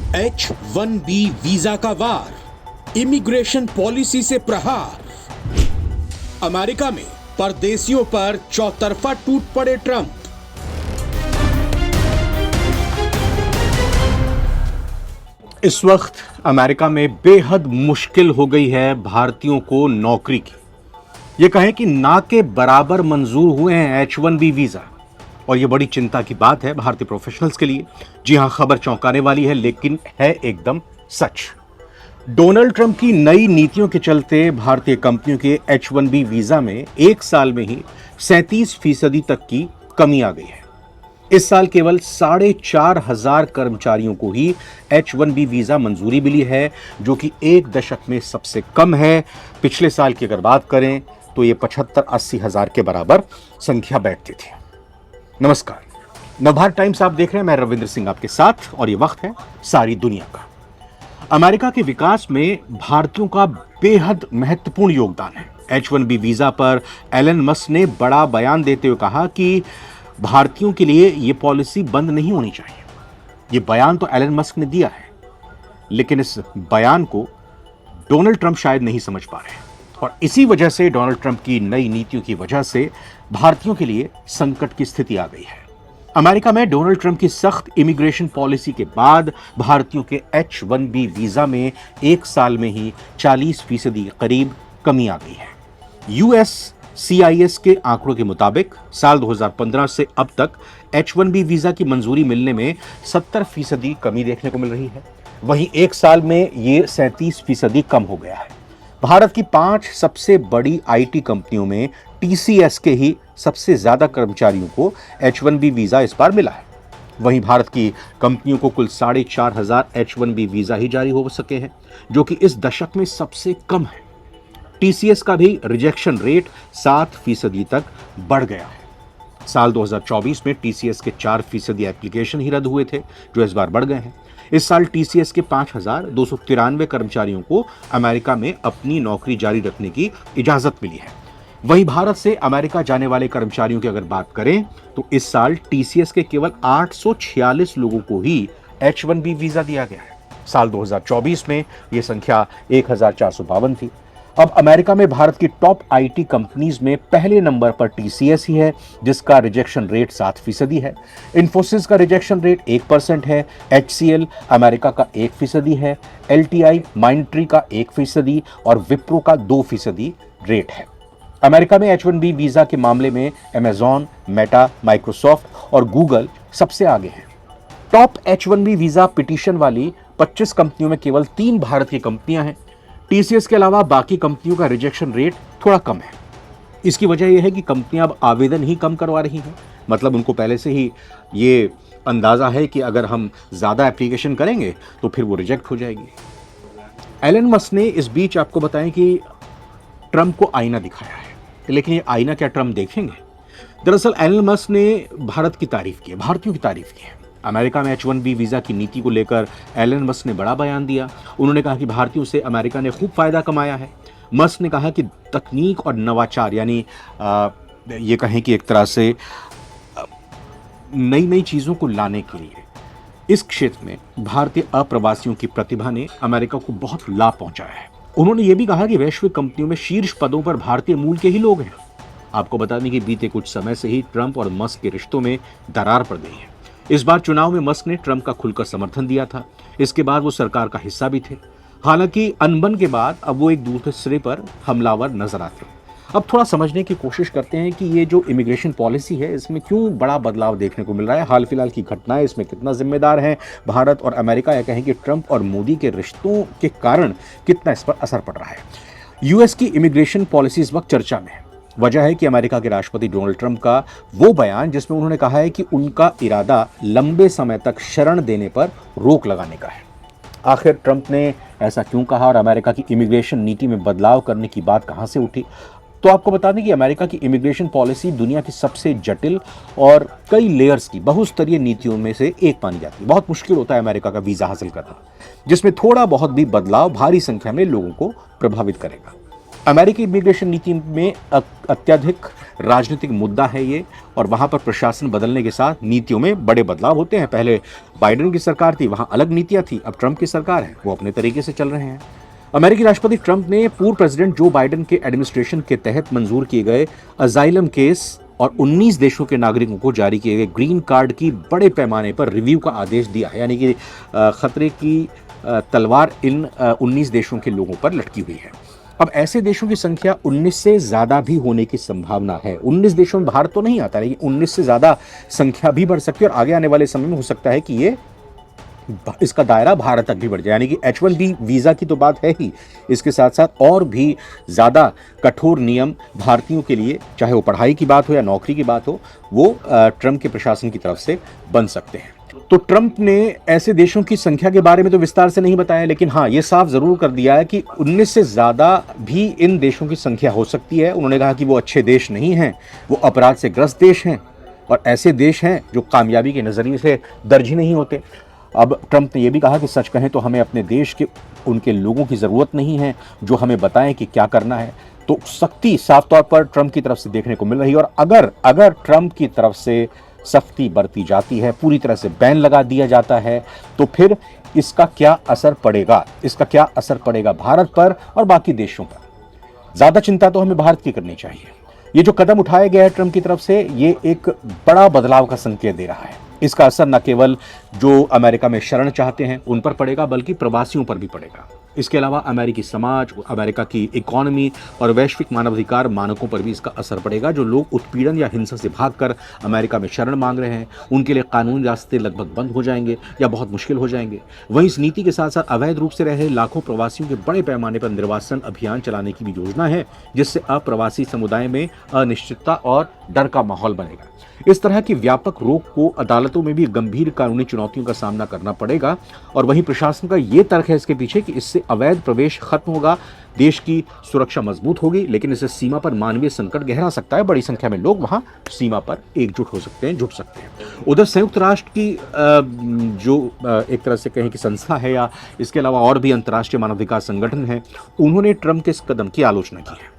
H-1B visa का वार, immigration policy से प्रहार। अमेरिका में परदेशियों पर चौतरफा टूट पड़े ट्रंप। इस वक्त अमेरिका में बेहद मुश्किल हो गई है भारतीयों को नौकरी की। ये कहें कि ना के बराबर मंजूर हुए हैं H-1B वीजा, और ये बड़ी चिंता की बात है भारतीय प्रोफेशनल्स के लिए। जी हां, खबर चौंकाने वाली है लेकिन है एकदम सच। डोनाल्ड ट्रंप की नई नीतियों के चलते भारतीय कंपनियों के H-1B वीजा में एक साल में ही 37% तक की कमी आ गई है। इस साल केवल 4,500 कर्मचारियों को ही H-1B वीजा मंजूरी मिली है, जो कि एक दशक में सबसे कम है। पिछले साल की अगर बात करें तो ये 75-80 हजार के बराबर संख्या बैठती थी। नमस्कार, नवभारत टाइम्स आप देख रहे हैं। मैं रविंद्र सिंह आपके साथ, और ये वक्त है सारी दुनिया का। अमेरिका के विकास में भारतीयों का बेहद महत्वपूर्ण योगदान है। H-1B वीजा पर एलन मस्क ने बड़ा बयान देते हुए कहा कि भारतीयों के लिए यह पॉलिसी बंद नहीं होनी चाहिए। यह बयान तो एलन मस्क ने दिया है, लेकिन इस बयान को डोनाल्ड ट्रंप शायद नहीं समझ पा रहे, और इसी वजह से डोनाल्ड ट्रंप की नई नीतियों की वजह से भारतीयों के लिए संकट की स्थिति आ गई है। अमेरिका में डोनाल्ड ट्रंप की सख्त इमिग्रेशन पॉलिसी के बाद भारतीयों के H-1B वीजा में एक साल में ही 40% करीब कमी आ गई है। USCIS के आंकड़ों के मुताबिक साल 2015 से अब तक H-1B वीजा की मंजूरी मिलने में 70% कमी देखने को मिल रही है। वहीं एक साल में ये 37% कम हो गया है। भारत की 5 सबसे बड़ी IT कंपनियों में TCS के ही सबसे ज्यादा कर्मचारियों को H-1B वीजा इस बार मिला है। वहीं भारत की कंपनियों को कुल 4,500 H-1B वीजा ही जारी हो सके हैं, जो कि इस दशक में सबसे कम है। TCS का भी रिजेक्शन रेट 7% तक बढ़ गया है। साल 2024 में TCS के 4% एप्लीकेशन ही रद्द हुए थे, जो इस बार बढ़ गए हैं। इस साल TCS के 5,293 कर्मचारियों को अमेरिका में अपनी नौकरी जारी रखने की इजाजत मिली है। वहीं भारत से अमेरिका जाने वाले कर्मचारियों की अगर बात करें तो इस साल TCS के केवल 846 लोगों को ही H-1B वीजा दिया गया है। साल 2024 में यह संख्या 1,452 थी। अब अमेरिका में भारत की टॉप IT कंपनीज में पहले नंबर पर TCS ही है, जिसका रिजेक्शन रेट 7% है। इन्फोसिस का रिजेक्शन रेट 1% है। HCL अमेरिका का 1% है। LTI माइंडट्री का 1% और विप्रो का 2% रेट है। अमेरिका में H-1B वीजा के मामले में अमेजॉन, मेटा, माइक्रोसॉफ्ट और गूगल सबसे आगे हैं। टॉप H-1B वीजा पिटीशन वाली 25 कंपनियों में केवल 3 भारत की कंपनियां हैं। TCS के अलावा बाकी कंपनियों का रिजेक्शन रेट थोड़ा कम है। इसकी वजह यह है कि कंपनियां अब आवेदन ही कम करवा रही हैं। मतलब उनको पहले से ही ये अंदाजा है कि अगर हम ज्यादा एप्लीकेशन करेंगे तो फिर वो रिजेक्ट हो जाएगी। एलन मस्क ने इस बीच आपको बताएं कि ट्रंप को आईना दिखाया है, लेकिन ये आईना क्या ट्रंप देखेंगे? दरअसल एलन मस्क ने भारत की तारीफ की है, भारतीयों की तारीफ की है। अमेरिका में H-1B वीजा की नीति को लेकर एलन मस्क ने बड़ा बयान दिया। उन्होंने कहा कि भारतीयों से अमेरिका ने खूब फायदा कमाया है। मस्क ने कहा कि तकनीक और नवाचार, यानी ये कहें कि एक तरह से नई नई चीजों को लाने के लिए इस क्षेत्र में भारतीय अप्रवासियों की प्रतिभा ने अमेरिका को बहुत लाभ पहुंचाया है। उन्होंने ये भी कहा कि वैश्विक कंपनियों में शीर्ष पदों पर भारतीय मूल के ही लोग हैं। आपको बता दें कि बीते कुछ समय से ही ट्रंप और मस्क के रिश्तों में दरार पड़ गई है। इस बार चुनाव में मस्क ने ट्रंप का खुलकर समर्थन दिया था। इसके बाद वो सरकार का हिस्सा भी थे। हालांकि अनबन के बाद अब वो एक दूसरे पर हमलावर नजर आते हैं। अब थोड़ा समझने की कोशिश करते हैं कि ये जो इमिग्रेशन पॉलिसी है, इसमें क्यों बड़ा बदलाव देखने को मिल रहा है। हाल फिलहाल की घटनाएं इसमें कितना जिम्मेदार हैं भारत और अमेरिका, या कहें कि ट्रंप और मोदी के रिश्तों के कारण कितना इस पर असर पड़ रहा है। यूएस की इमिग्रेशन पॉलिसी इस वक्त चर्चा में है। वजह है कि अमेरिका के राष्ट्रपति डोनाल्ड ट्रंप का वो बयान जिसमें उन्होंने कहा है कि उनका इरादा लंबे समय तक शरण देने पर रोक लगाने का है। आखिर ट्रंप ने ऐसा क्यों कहा और अमेरिका की इमिग्रेशन नीति में बदलाव करने की बात कहां से उठी? तो आपको बता दें कि अमेरिका की इमिग्रेशन पॉलिसी दुनिया की सबसे जटिल और कई लेयर्स की बहुस्तरीय नीतियों में से एक मानी जाती है। बहुत मुश्किल होता है अमेरिका का वीजा हासिल करना, जिसमें थोड़ा बहुत भी बदलाव भारी संख्या में लोगों को प्रभावित करेगा। अमेरिकी इमिग्रेशन नीति में अत्यधिक राजनीतिक मुद्दा है ये, और वहां पर प्रशासन बदलने के साथ नीतियों में बड़े बदलाव होते हैं। पहले बाइडेन की सरकार थी, वहां अलग नीतियां थी, अब ट्रंप की सरकार है, वो अपने तरीके से चल रहे हैं। अमेरिकी राष्ट्रपति ट्रंप ने पूर्व प्रेसिडेंट जो बाइडेन के एडमिनिस्ट्रेशन के तहत मंजूर किए गए अजाइलम केस और 19 देशों के नागरिकों को जारी किए गए ग्रीन कार्ड की बड़े पैमाने पर रिव्यू का आदेश दिया है। यानी कि खतरे की तलवार इन 19 देशों के लोगों पर लटकी हुई है। अब ऐसे देशों की संख्या 19 से ज्यादा भी होने की संभावना है। 19 देशों में भारत तो नहीं आता, लेकिन 19 से ज्यादा संख्या भी बढ़ सकती है, और आगे आने वाले समय में हो सकता है कि इसका दायरा भारत तक भी बढ़ जाए। यानी कि H1B वीजा की तो बात है ही, इसके साथ साथ और भी ज्यादा कठोर नियम भारतीयों के लिए, चाहे वो पढ़ाई की बात हो या नौकरी की बात हो, वो ट्रंप के प्रशासन की तरफ से बन सकते हैं। तो ट्रंप ने ऐसे देशों की संख्या के बारे में तो विस्तार से नहीं बताया, लेकिन हाँ, ये साफ जरूर कर दिया है कि 19 से ज्यादा भी इन देशों की संख्या हो सकती है। उन्होंने कहा कि वो अच्छे देश नहीं हैं, वो अपराध से ग्रस्त देश हैं, और ऐसे देश हैं जो कामयाबी के नजरिए से दर्ज ही नहीं होते। अब ट्रंप ने यह भी कहा कि सच कहें तो हमें अपने देश के उनके लोगों की ज़रूरत नहीं है जो हमें बताएं कि क्या करना है। तो सख्ती साफ तौर पर ट्रंप की तरफ से देखने को मिल रही है, और अगर ट्रंप की तरफ से सख्ती बरती जाती है, पूरी तरह से बैन लगा दिया जाता है, तो फिर इसका क्या असर पड़ेगा भारत पर और बाकी देशों पर। ज़्यादा चिंता तो हमें भारत की करनी चाहिए। ये जो कदम उठाया गया है ट्रंप की तरफ से, ये एक बड़ा बदलाव का संकेत दे रहा है। इसका असर न केवल जो अमेरिका में शरण चाहते हैं उन पर पड़ेगा, बल्कि प्रवासियों पर भी पड़ेगा। इसके अलावा अमेरिकी समाज, अमेरिका की इकोनॉमी और वैश्विक मानवाधिकार मानकों पर भी इसका असर पड़ेगा। जो लोग उत्पीड़न या हिंसा से भागकर अमेरिका में शरण मांग रहे हैं, उनके लिए कानूनी रास्ते लगभग बंद हो जाएंगे या बहुत मुश्किल हो जाएंगे। वहीं इस नीति के साथ साथ अवैध रूप से रह रहे लाखों प्रवासियों के बड़े पैमाने पर निर्वासन अभियान चलाने की भी योजना है, जिससे अप्रवासी समुदाय में अनिश्चितता और डर का माहौल बनेगा। इस तरह की व्यापक रोक को अदालतों में भी गंभीर कानूनी चुनौतियों का सामना करना पड़ेगा, और वहीं प्रशासन का ये तर्क है इसके पीछे कि इससे अवैध प्रवेश खत्म होगा, देश की सुरक्षा मजबूत होगी, लेकिन इससे सीमा पर मानवीय संकट गहरा सकता है। बड़ी संख्या में लोग वहां सीमा पर एकजुट हो सकते हैं, जुट सकते हैं। उधर संयुक्त राष्ट्र की जो एक तरह से कहें कि संस्था है, या इसके अलावा और भी अंतर्राष्ट्रीय मानवाधिकार संगठन है, उन्होंने ट्रंप के इस कदम की आलोचना की है।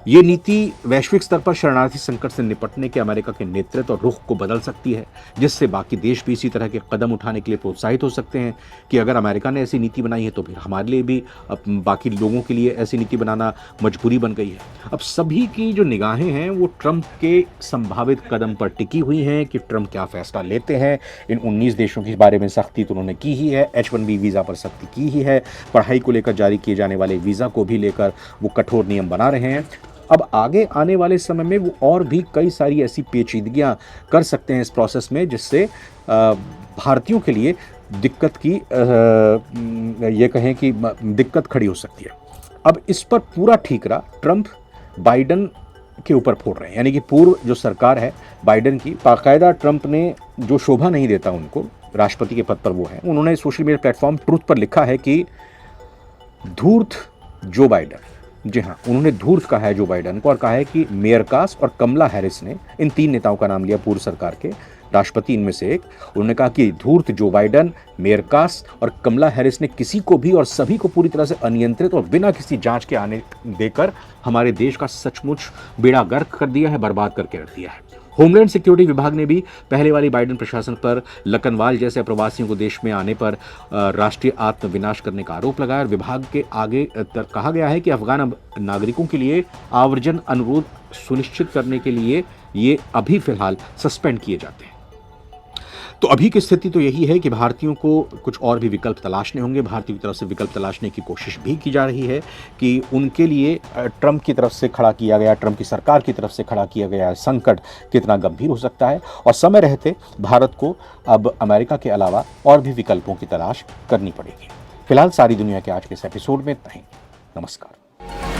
ये नीति वैश्विक स्तर पर शरणार्थी संकट से निपटने के अमेरिका के नेतृत्व और रुख को बदल सकती है, जिससे बाकी देश भी इसी तरह के कदम उठाने के लिए प्रोत्साहित हो सकते हैं कि अगर अमेरिका ने ऐसी नीति बनाई है तो फिर हमारे लिए भी, बाकी लोगों के लिए ऐसी नीति बनाना मजबूरी बन गई है। अब सभी की जो निगाहें हैं वो ट्रंप के संभावित कदम पर टिकी हुई हैं कि ट्रंप क्या फैसला लेते हैं। इन 19 देशों के बारे में सख्ती तो उन्होंने की ही है, H1B वीज़ा पर सख्ती की ही है, पढ़ाई को लेकर जारी किए जाने वाले वीज़ा को भी लेकर वो कठोर नियम बना रहे हैं। अब आगे आने वाले समय में वो और भी कई सारी ऐसी पेचीदगियां कर सकते हैं इस प्रोसेस में, जिससे भारतीयों के लिए दिक्कत की ये कहें कि दिक्कत खड़ी हो सकती है। अब इस पर पूरा ठीकरा ट्रंप बाइडेन के ऊपर फोड़ रहे हैं। यानी कि पूर्व जो सरकार है बाइडेन की, बाकायदा ट्रंप ने जो शोभा नहीं देता उनको राष्ट्रपति के पद पर वो है, उन्होंने सोशल मीडिया प्लेटफॉर्म ट्रूथ पर लिखा है कि धूर्त जो बाइडेन। जी हाँ, उन्होंने धूर्त कहा है जो बाइडेन को, और कहा है कि मेयरकास और कमला हैरिस ने, इन 3 नेताओं का नाम लिया पूर्व सरकार के, राष्ट्रपति इनमें से एक। उन्होंने कहा कि धूर्त जो बाइडेन, मेयरकास और कमला हैरिस ने किसी को भी और सभी को पूरी तरह से अनियंत्रित और बिना किसी जांच के आने देकर हमारे देश का सचमुच बेड़ा गर्क कर दिया है, बर्बाद करके रख दिया है। होमलैंड सिक्योरिटी विभाग ने भी पहले वाली बाइडेन प्रशासन पर लखनवाल जैसे प्रवासियों को देश में आने पर राष्ट्रीय आत्मविनाश करने का आरोप लगाया, और विभाग के आगे कहा गया है कि अफगान नागरिकों के लिए आवर्जन अनुरोध सुनिश्चित करने के लिए ये अभी फिलहाल सस्पेंड किए जाते हैं। तो अभी की स्थिति तो यही है कि भारतीयों को कुछ और भी विकल्प तलाशने होंगे। भारतीयों की तरफ से विकल्प तलाशने की कोशिश भी की जा रही है कि उनके लिए ट्रंप की तरफ से खड़ा किया गया, ट्रंप की सरकार की तरफ से खड़ा किया गया संकट कितना गंभीर हो सकता है, और समय रहते भारत को अब अमेरिका के अलावा और भी विकल्पों की तलाश करनी पड़ेगी। फिलहाल सारी दुनिया के आज के इस एपिसोड में इतना ही। नमस्कार।